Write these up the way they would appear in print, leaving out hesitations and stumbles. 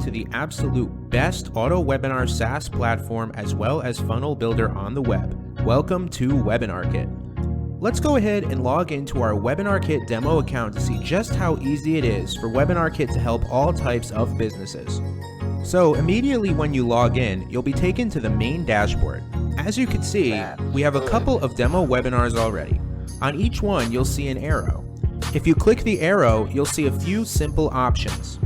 to the absolute best auto webinar SaaS platform as well as funnel builder on the web. Welcome to WebinarKit. Let's go ahead and log into our WebinarKit demo account to see just how easy it is for WebinarKit to help all types of businesses. So immediately when you log in, you'll be taken to the main dashboard. As you can see, we have a couple of demo webinars already. On each one, you'll see an arrow. If you click the arrow, you'll see a few simple options.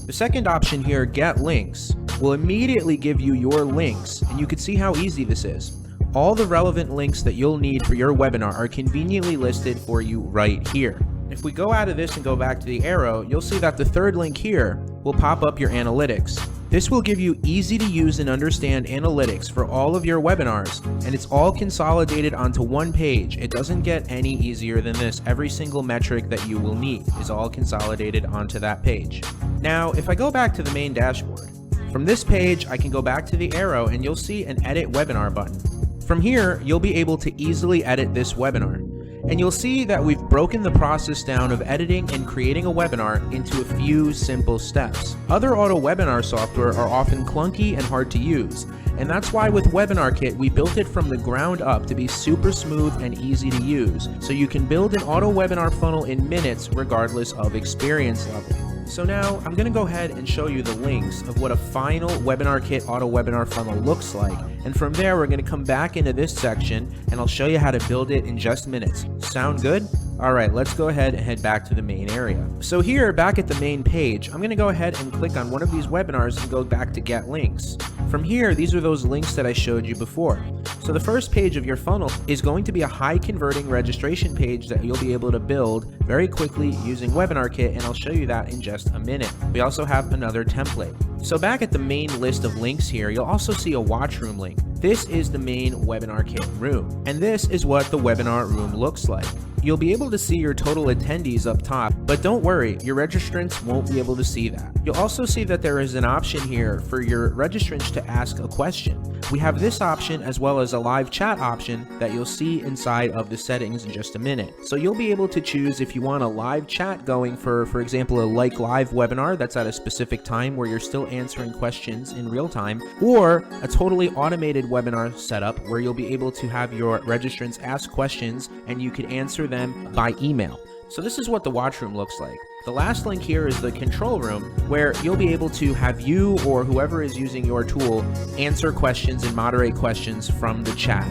The second option here, Get Links, will immediately give you your links, and you can see how easy this is. All the relevant links that you'll need for your webinar are conveniently listed for you right here. If we go out of this and go back to the arrow, you'll see that the third link here will pop up your analytics. This will give you easy to use and understand analytics for all of your webinars, and it's all consolidated onto one page. It doesn't get any easier than this. Every single metric that you will need is all consolidated onto that page. Now, if I go back to the main dashboard, from this page, I can go back to the arrow and you'll see an Edit Webinar button. From here, you'll be able to easily edit this webinar. And you'll see that we've broken the process down of editing and creating a webinar into a few simple steps. Other auto webinar software are often clunky and hard to use, and that's why with WebinarKit we built it from the ground up to be super smooth and easy to use, so you can build an auto webinar funnel in minutes regardless of experience level. So now I'm going to go ahead and show you the links of what a final WebinarKit auto webinar funnel looks like. And from there, we're going to come back into this section and I'll show you how to build it in just minutes. Sound good? All right, let's go ahead and head back to the main area. So here, back at the main page, I'm going to go ahead and click on one of these webinars and go back to Get Links. From here, these are those links that I showed you before. So the first page of your funnel is going to be a high converting registration page that you'll be able to build very quickly using WebinarKit, and I'll show you that in just a minute. We also have another template. So back at the main list of links here, you'll also see a watch room link. This is the main WebinarKit room, and this is what the webinar room looks like. You'll be able to see your total attendees up top, but don't worry, your registrants won't be able to see that. You'll also see that there is an option here for your registrants to ask a question. We have this option as well as a live chat option that you'll see inside of the settings in just a minute. So you'll be able to choose if you want a live chat going for example, a live webinar that's at a specific time where you're still answering questions in real time, or a totally automated webinar setup where you'll be able to have your registrants ask questions and you can answer them by email. So this is what the watch room looks like. The last link here is the control room, where you'll be able to have you or whoever is using your tool answer questions and moderate questions from the chat.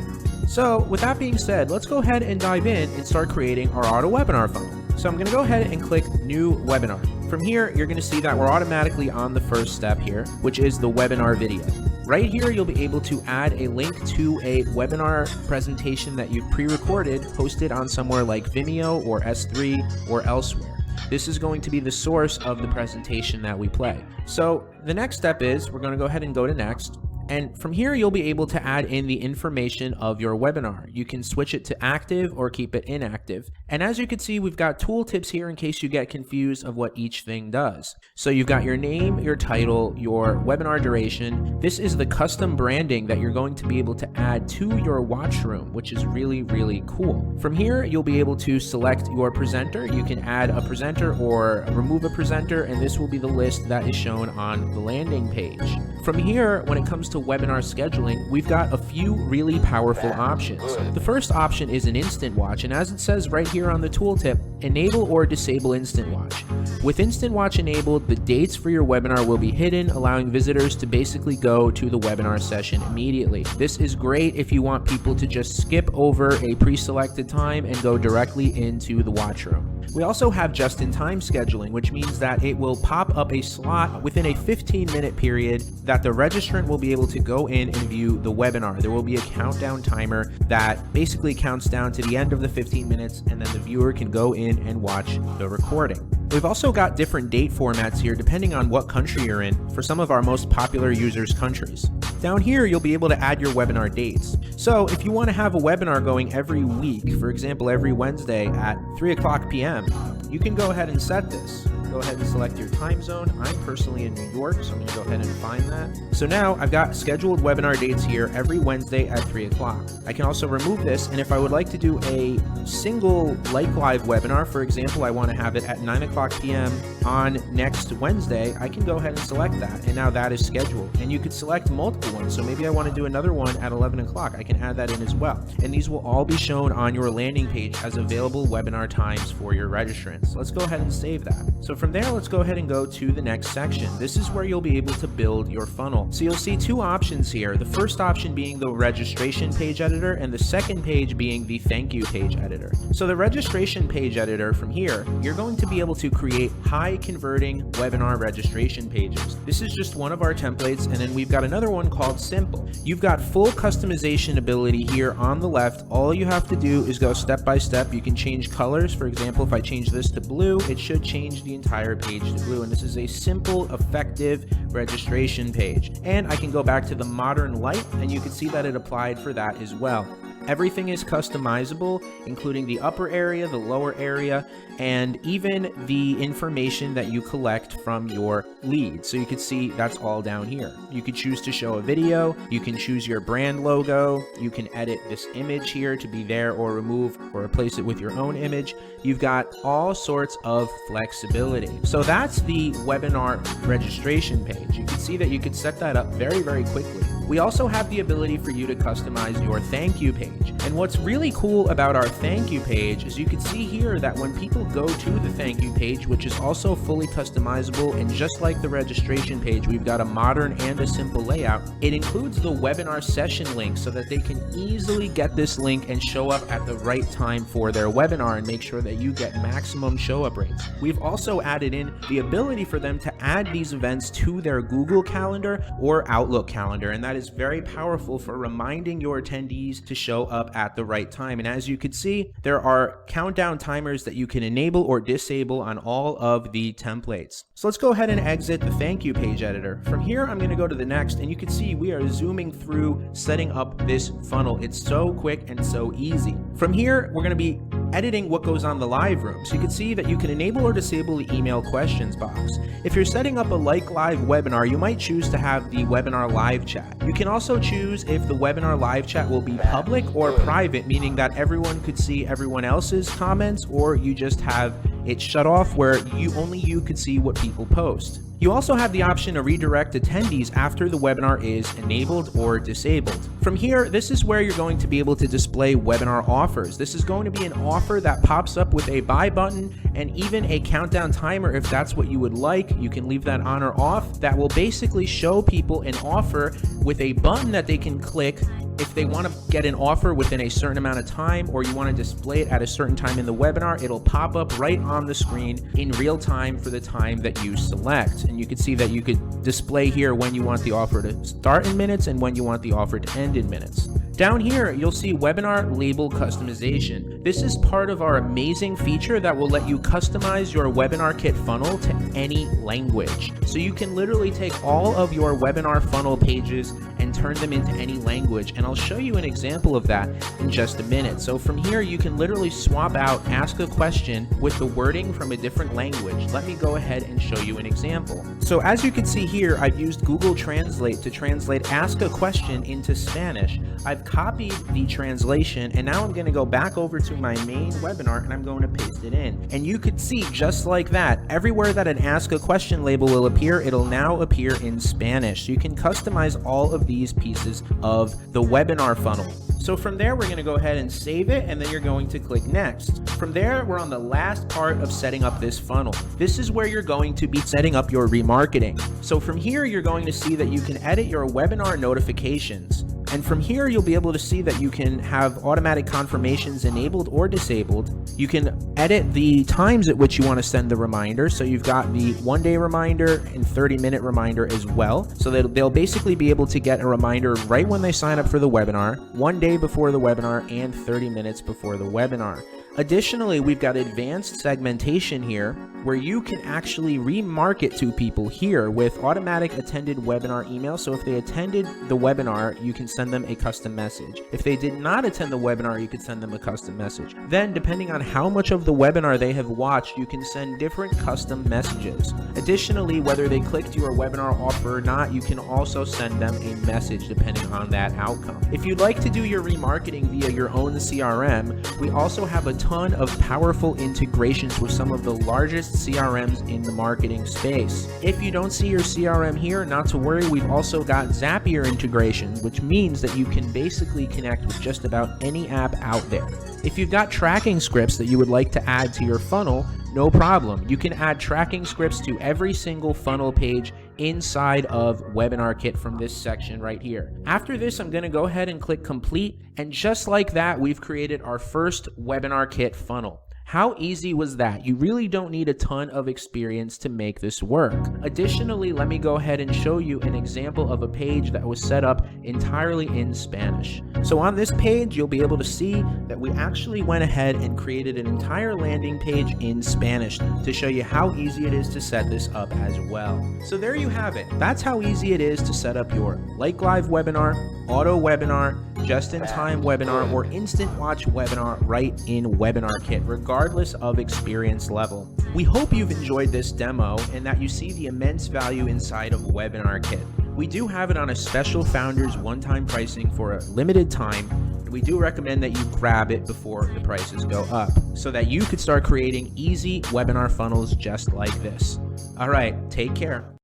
So with that being said, let's go ahead and dive in and start creating our auto webinar funnel. So I'm going to go ahead and click New Webinar. From here, you're going to see that we're automatically on the first step here, which is the webinar video. Right here, you'll be able to add a link to a webinar presentation that you've pre-recorded, posted on somewhere like Vimeo or S3 or elsewhere. This is going to be the source of the presentation that we play. So the next step is we're going to go ahead and go to Next. And from here, you'll be able to add in the information of your webinar. You can switch it to active or keep it inactive. And as you can see, we've got tooltips here in case you get confused of what each thing does. So you've got your name, your title, your webinar duration. This is the custom branding that you're going to be able to add to your watch room, which is really, really cool. From here, you'll be able to select your presenter. You can add a presenter or remove a presenter, and this will be the list that is shown on the landing page. From here, when it comes to webinar scheduling, we've got a few really powerful options. The first option is an instant watch, and as it says right here on the tooltip, enable or disable instant watch. With instant watch enabled, the dates for your webinar will be hidden, allowing visitors to basically go to the webinar session immediately. This is great if you want people to just skip over a pre-selected time and go directly into the watch room. We also have just-in-time scheduling, which means that it will pop up a slot within a 15-minute period that the registrant will be able to go in and view the webinar. There will be a countdown timer that basically counts down to the end of the 15 minutes, and then the viewer can go in and watch the recording. We've also got different date formats here depending on what country you're in for some of our most popular users' countries. Down here, you'll be able to add your webinar dates. So if you want to have a webinar going every week, for example, every Wednesday at 3 o'clock p.m., you can go ahead and set this. Go ahead and select your time zone. I'm personally in New York, so I'm going to go ahead and find that. So now I've got scheduled webinar dates here every Wednesday at 3 o'clock. I can also remove this, and if I would like to do a single live webinar, for example, I want to have it at 9 o'clock p.m. on next Wednesday, I can go ahead and select that, and now that is scheduled. And you could select multiple ones, so maybe I want to do another one at 11 o'clock. I can add that in as well. And these will all be shown on your landing page as available webinar times for your registrants. Let's go ahead and save that. So from there, let's go ahead and go to the next section. This is where you'll be able to build your funnel. So you'll see two options here. The first option being the registration page editor, and the second page being the thank you page editor. So the registration page editor, from here, you're going to be able to create high converting webinar registration pages. This is just one of our templates, and then we've got another one called Simple. You've got full customization ability here on the left. All you have to do is go step by step. You can change colors. For example, if I change this to blue, it should change the entire page to blue, and this is a simple, effective registration page. And I can go back to the modern light, and you can see that it applied for that as well. Everything is customizable, including the upper area, the lower area, and even the information that you collect from your leads. So you can see that's all down here. You could choose to show a video, you can choose your brand logo, you can edit this image here to be there or remove or replace it with your own image. You've got all sorts of flexibility. So that's the webinar registration page. You can see that you could set that up very, very quickly. We also have the ability for you to customize your thank you page. And what's really cool about our thank you page is you can see here that when people go to the thank you page, which is also fully customizable, and just like the registration page, we've got a modern and a simple layout. It includes the webinar session link so that they can easily get this link and show up at the right time for their webinar and make sure that you get maximum show up rates. We've also added in the ability for them to add these events to their Google Calendar or Outlook calendar, and that is very powerful for reminding your attendees to show up at the right time. And as you can see, there are countdown timers that you can enable or disable on all of the templates. So let's go ahead and exit the thank you page editor. From here, I'm going to go to the next, and you can see we are zooming through setting up this funnel. It's so quick and so easy. From here, we're going to be editing what goes on the live room. So you can see that you can enable or disable the email questions box. If you're setting up a live webinar, you might choose to have the webinar live chat. You can also choose if the webinar live chat will be public or private, meaning that everyone could see everyone else's comments, or you just have it shut off where only you could see what people post. You also have the option to redirect attendees after the webinar is enabled or disabled. From here, this is where you're going to be able to display webinar offers. This is going to be an offer that pops up with a buy button and even a countdown timer if that's what you would like. You can leave that on or off. That will basically show people an offer with a button that they can click if they want to get an offer within a certain amount of time, or you want to display it at a certain time in the webinar. It'll pop up right on the screen in real time for the time that you select. And you can see that you could display here when you want the offer to start in minutes and when you want the offer to end in minutes. Down here, you'll see webinar label customization. This is part of our amazing feature that will let you customize your WebinarKit funnel to any language. So you can literally take all of your webinar funnel pages and turn them into any language. And I'll show you an example of that in just a minute. So from here, you can literally swap out ask a question with the wording from a different language. Let me go ahead and show you an example. So as you can see here, I've used Google Translate to translate ask a question into Spanish. I've copied the translation, and now I'm going to go back over to my main webinar and I'm going to paste it in. And you could see just like that, everywhere that an ask a question label will appear, it'll now appear in Spanish. So you can customize all of these pieces of the webinar funnel. So from there, we're going to go ahead and save it, and then you're going to click next. From there, we're on the last part of setting up this funnel. This is where you're going to be setting up your remarketing. So from here, you're going to see that you can edit your webinar notifications. And from here, you'll be able to see that you can have automatic confirmations enabled or disabled. You can edit the times at which you want to send the reminder. So you've got the 1-day reminder and 30-minute reminder as well. So that they'll basically be able to get a reminder right when they sign up for the webinar, 1 day before the webinar, and 30 minutes before the webinar. Additionally, we've got advanced segmentation here where you can actually remarket to people here with automatic attended webinar email. So if they attended the webinar, you can send them a custom message. If they did not attend the webinar, you could send them a custom message. Then, depending on how much of the webinar they have watched, you can send different custom messages. Additionally, whether they clicked your webinar offer or not, you can also send them a message depending on that outcome. If you'd like to do your remarketing via your own CRM, we also have a ton of powerful integrations with some of the largest CRMs in the marketing space. If you don't see your CRM here, not to worry, we've also got Zapier integration, which means that you can basically connect with just about any app out there. If you've got tracking scripts that you would like to add to your funnel, no problem. You can add tracking scripts to every single funnel page inside of WebinarKit from this section right here. After this, I'm going to go ahead and click complete, and just like that, we've created our first WebinarKit funnel. How easy was that? You really don't need a ton of experience to make this work. Additionally, let me go ahead and show you an example of a page that was set up entirely in Spanish. So on this page, you'll be able to see that we actually went ahead and created an entire landing page in Spanish to show you how easy it is to set this up as well. So there you have it. That's how easy it is to set up your Like Live webinar, auto webinar, just-in-time webinar, or instant watch webinar right in WebinarKit, regardless of experience level. We hope you've enjoyed this demo and that you see the immense value inside of WebinarKit. We do have it on a special founders one-time pricing for a limited time, and we do recommend that you grab it before the prices go up so that you could start creating easy webinar funnels just like this. All right, take care.